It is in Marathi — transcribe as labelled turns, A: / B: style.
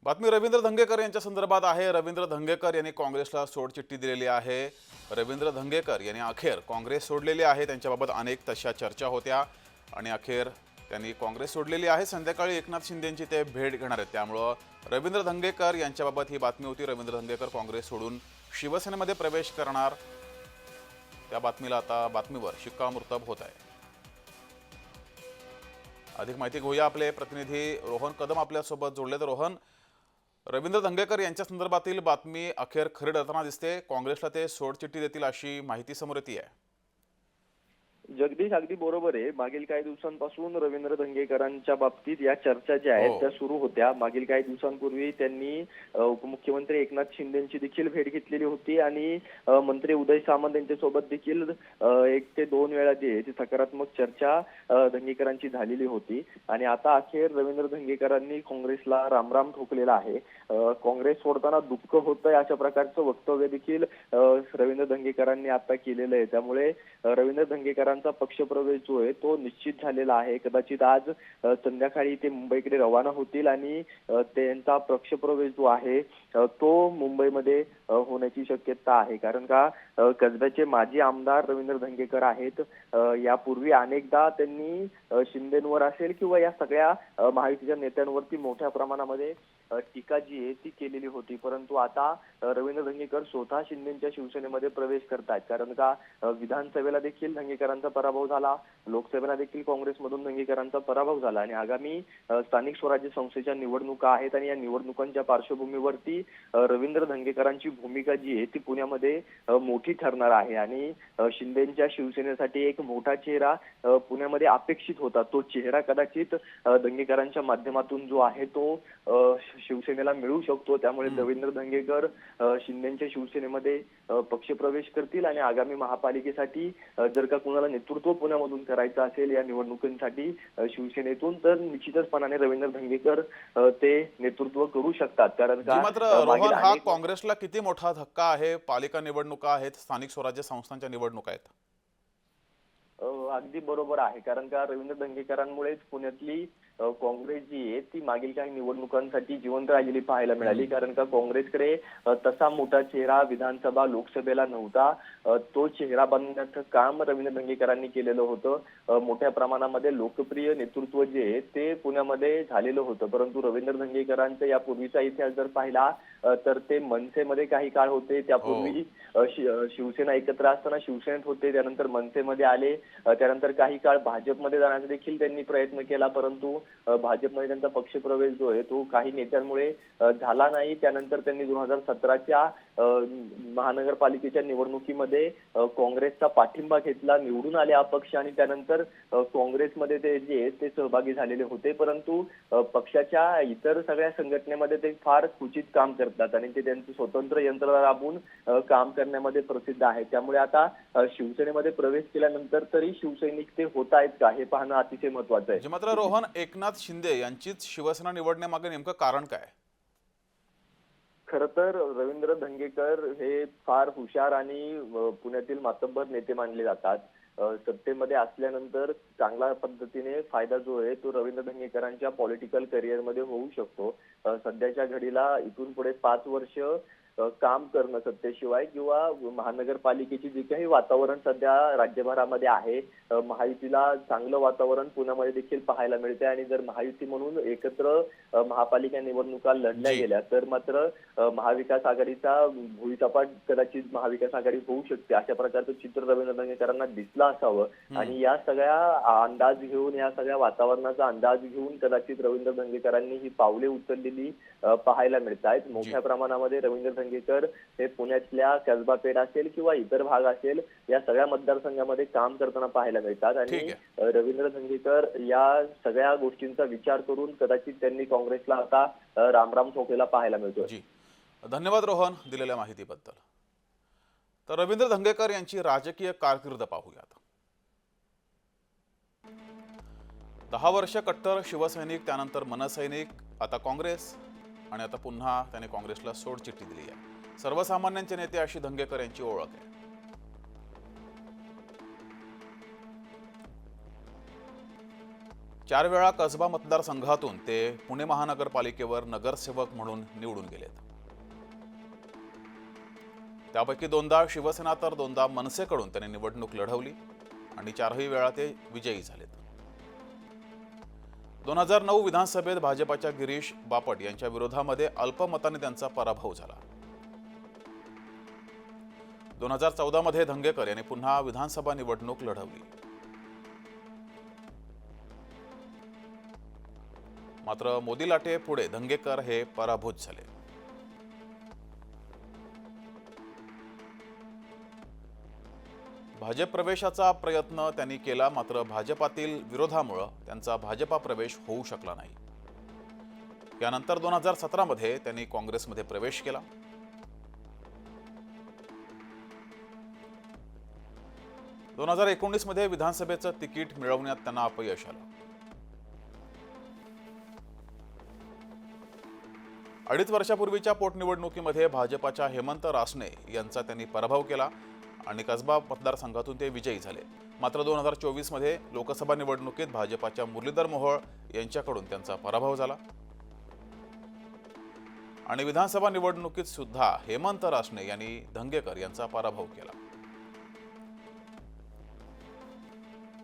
A: बातमी रवींद्र धंगेकर यांच्या संदर्भात आहे। रवींद्र धंगेकर यांनी काँग्रेसला सोडचिठ्ठी दिलेली आहे। रवींद्र धंगेकर यांनी अखेर काँग्रेस सोडलेली आहे। त्यांच्याबाबत अनेक तशा चर्चा होत्या आणि अखेर त्यांनी काँग्रेस सोडलेली आहे। संध्याकाळी एकनाथ शिंदेंची ते भेट घेणार आहेत। त्यामुळे रवींद्र धंगेकर यांच्याबाबत ही बातमी होती। रवींद्र धंगेकर काँग्रेस सोडून शिवसेनेमध्ये प्रवेश करणार, त्या बातमीवर शिक्कामोर्तब होत आहे। अधिक माहिती घेऊया, आपले प्रतिनिधी रोहन कदम आपल्यासोबत जोडले। तर रोहन, रवींद्र धंगेकर यांच्या संदर्भातील बातमी अखेर खरी ठरताना दिसते। काँग्रेसला ते सोडचिठ्ठी देतील अशी माहिती समोर येते आहे।
B: जगदीश, अगदी बरोबर आहे। मागील काही दिवसांपासून रवींद्र धंगेकरांच्या बाबतीत या चर्चा ज्या आहेत त्या सुरू होत्या। मागील काही दिवसांपूर्वी त्यांनी उपमुख्यमंत्री एकनाथ शिंदेंची देखील भेट घेतलेली होती आणि मंत्री उदय सामंत यांच्यासोबत देखील 1 ते 2 वेळा जी सकारात्मक चर्चा धंगेकरांची झालेली होती। आणि आता अखेर रवींद्र धंगेकरांनी काँग्रेसला रामराम ठोकलेला आहे। काँग्रेस सोडताना दुःख होतंय अशा प्रकारचं वक्तव्य देखील रवींद्र धंगेकरांनी आता केलेलं आहे। त्यामुळे रवींद्र धंगेकरांचा पक्षप्रवेश जो आहे तो निश्चित झालेला आहे। कदाचित आज संध्याकाळी ते मुंबईकडे रवाना होतील आणि त्यांचा पक्षप्रवेश जो आहे तो मुंबईमध्ये होण्याची शक्यता आहे। कारण का कसब्याचे माजी आमदार रवींद्र धंगेकर आहेत। यापूर्वी अनेकदा त्यांनी शिंदेंवर असेल किंवा या सगळ्या महायुतीच्या नेत्यांवरती मोठ्या प्रमाणामध्ये टीका जी आहे ती केलेली होती। परंतु आता रवींद्र धंगेकर स्वतः शिंदेच्या शिवसेनेमध्ये प्रवेश करतायत। कारण का विधानसभेला देखील धंगेकरांचा पराभव झाला, लोकसभेला देखील काँग्रेसमधून धंगेकरांचा पराभव झाला आणि आगामी स्थानिक स्वराज्य संस्थेच्या निवडणुका आहेत आणि या निवडणुकांच्या पार्श्वभूमीवरती रवींद्र धंगेकरांची भूमिका जी आहे ती पुण्यामध्ये मोठी ठरणार आहे आणि शिंदेच्या शिवसेनेसाठी एक मोठा चेहरा पुण्यामध्ये अपेक्षित होता। तो चेहरा कदाचित धंगेकरांच्या माध्यमातून जो आहे तो शिवसेनेला मिळू शकतो। त्यामुळे रवींद्र धंगेकर शिंदेच्या शिवसेनेमध्ये पक्षप्रवेश करतील आणि आगामी महापालिकेसाठी जर का कुणाला नेतृत्व पुण्यामधून करायचं असेल या निवडणुकींसाठी शिवसेनेतून, तर निश्चितपणाने रवींद्र धंगेकर ते नेतृत्व करू शकतात। कारण का
A: मात्र रोहन, हा काँग्रेसला किती मोठा धक्का आहे? पालिका निवडणुका आहेत, स्थानिक स्वराज्य संस्थांच्या निवडणुका आहेत।
B: अगदी बरोबर आहे। कारण का रवींद्र धंगेकरांमुळेच पुण्यातली काँग्रेस जी आहे ती मागील काही निवडणुकांसाठी जिवंत राहिलेली पाहायला मिळाली। कारण का काँग्रेसकडे तसा मोठा चेहरा विधानसभा लोकसभेला नव्हता। तो चेहरा बनवण्याचं काम रवींद्र धंगेकरांनी केलेलं होतं। मोठ्या प्रमाणामध्ये लोकप्रिय नेतृत्व जे आहे ते पुण्यामध्ये झालेलं होतं। परंतु रवींद्र धंगेकरांचा यापूर्वीचा इतिहास जर पाहिला तर ते मनसेमध्ये काही काळ होते, त्यापूर्वी शिवसेना एकत्र असताना शिवसेनेत होते, त्यानंतर मनसेमध्ये आले, त्यानंतर काही काळ भाजपमध्ये जाण्याचा देखील त्यांनी प्रयत्न केला। परंतु भाजपमध्ये त्यांचा पक्षप्रवेश जो आहे तो काही नेत्यांमुळे झाला नाही। त्यानंतर त्यांनी 2017च्या महानगरपालिकेच्या निवडणुकीमध्ये काँग्रेसचा पाठिंबा घेतला, निवडून आले अपक्ष आणि त्यानंतर काँग्रेसमध्ये ते जे ते सहभागी झालेले होते। परंतु पक्षाच्या इतर सगळ्या संघटनेमध्ये ते फार क्वचित काम करतात आणि ते त्यांचं स्वतंत्र यंत्रणा राबवून काम करण्यामध्ये प्रसिद्ध आहे। त्यामुळे आता शिवसेनेमध्ये प्रवेश केल्यानंतर तरी शिवसैनिक ते होत आहेत का हे पाहणं अतिशय महत्त्वाचं आहे।
A: मात्र रोहन, एकनाथ शिंदे यांचीच शिवसेना निवडण्यामागे नेमकं कारण काय?
B: खरं तर रवींद्र धंगेकर हे फार हुशार आणि पुण्यातील मातब्बर नेते मानले जातात। सत्तेमध्ये असल्यानंतर चांगल्या पद्धतीने फायदा जो आहे तो रवींद्र धंगेकरांच्या पॉलिटिकल करिअरमध्ये होऊ शकतो। सध्याच्या घडीला इथून पुढे 5 वर्ष काम करणं सत्तेशिवाय किंवा महानगरपालिकेची जे काही वातावरण सध्या राज्यभरामध्ये आहे, महायुतीला चांगलं वातावरण पुण्यामध्ये देखील पाहायला मिळते आणि जर महायुती म्हणून एकत्र महापालिका निवडणुका लढल्या गेल्या तर मात्र महाविकास आघाडीचा भुईसपाट कदाचित महाविकास आघाडी होऊ शकते, अशा प्रकारचं चित्र रवींद्र धंगेकरांना दिसलं असावं। आणि या सगळ्या अंदाज घेऊन, या सगळ्या वातावरणाचा अंदाज घेऊन कदाचित रवींद्र धंगेकरांनी ही पावले उचललेली पाहायला मिळत आहेत। मोठ्या प्रमाणामध्ये रवींद्र धंगेकर हे पुण्यातल्या कसबा पेठ असेल किंवा इतर भाग असेल या सगळ्या मतदारसंघामध्ये काम करताना पाहायला मिळतात आणि रवींद्र धंगेकर या सगळ्या गोष्टींचा विचार करून कदाचित त्यांनी काँग्रेसला आता रामराम ठोकलेला पाहायला मिळतो।
A: धन्यवाद रोहन दिलेल्या माहितीबद्दल। तर रवींद्र धंगेकर यांची राजकीय कारकीर्द पाहूयात। 10 वर्ष कट्टर शिवसैनिक, त्यानंतर मनसैनिक, आता काँग्रेस आणि आता पुन्हा त्याने काँग्रेसला सोडचिठ्ठी दिली आहे। सर्वसामान्यांचे नेते अशी धंगेकर यांची ओळख आहे। 4 वेळा कसबा मतदारसंघातून ते पुणे महानगरपालिकेवर नगरसेवक म्हणून निवडून गेलेत. त्यापैकी 2दा शिवसेना तर 2दा मनसेकडून त्यांनी निवडणूक लढवली आणि 4ही वेळा ते विजयी झालेत. 2009 विधानसभेत भाजपाच्या गिरीश बापट यांच्या विरोधामध्ये अल्पमताने त्यांचा पराभव झाला. 2014 मध्ये धंगेकर यांनी पुन्हा विधानसभा निवडणूक लढवली. मात्र मोदी लाटे पुढे धंगेकर हे पराभूत झाले. भाजप प्रवेशाचा प्रयत्न त्यांनी केला, मात्र भाजपातील विरोधामुळे त्यांचा भाजपा प्रवेश होऊ शकला नाही. यानंतर 2017 मध्ये त्यांनी काँग्रेसमध्ये प्रवेश केला. 2019 मध्ये विधानसभेचं तिकीट मिळवण्यात त्यांना अपयश आलं. 2.5 वर्षापूर्वीच्या पोटनिवडणुकीमध्ये भाजपाच्या हेमंत रासने यांचा त्यांनी पराभव केला आणि कसबा मतदारसंघातून ते विजयी झाले. मात्र 2024 मध्ये लोकसभा निवडणुकीत भाजपाच्या मुरलीधर मोहोळ यांच्याकडून त्यांचा पराभव झाला आणि विधानसभा निवडणुकीत सुद्धा हेमंत रासने यांनी धंगेकर यांचा पराभव केला.